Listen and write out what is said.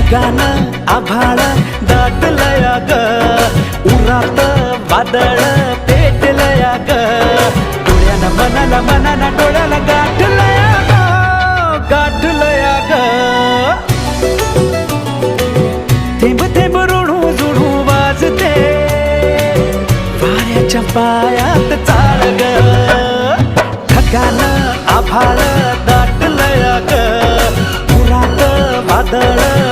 ढगान आभाळ दाटलया ग, उरात वादळ पेटलया ग, डोळ्याला मनाला मनाला डोळ्याला गाठलया ग, गाठलया ग. थेंब थेंब ऋणू जुणू वाजते वाऱ्याच्या पायात चाळ ग, ढगान आभाळ दाटलया ग, उरात वादळ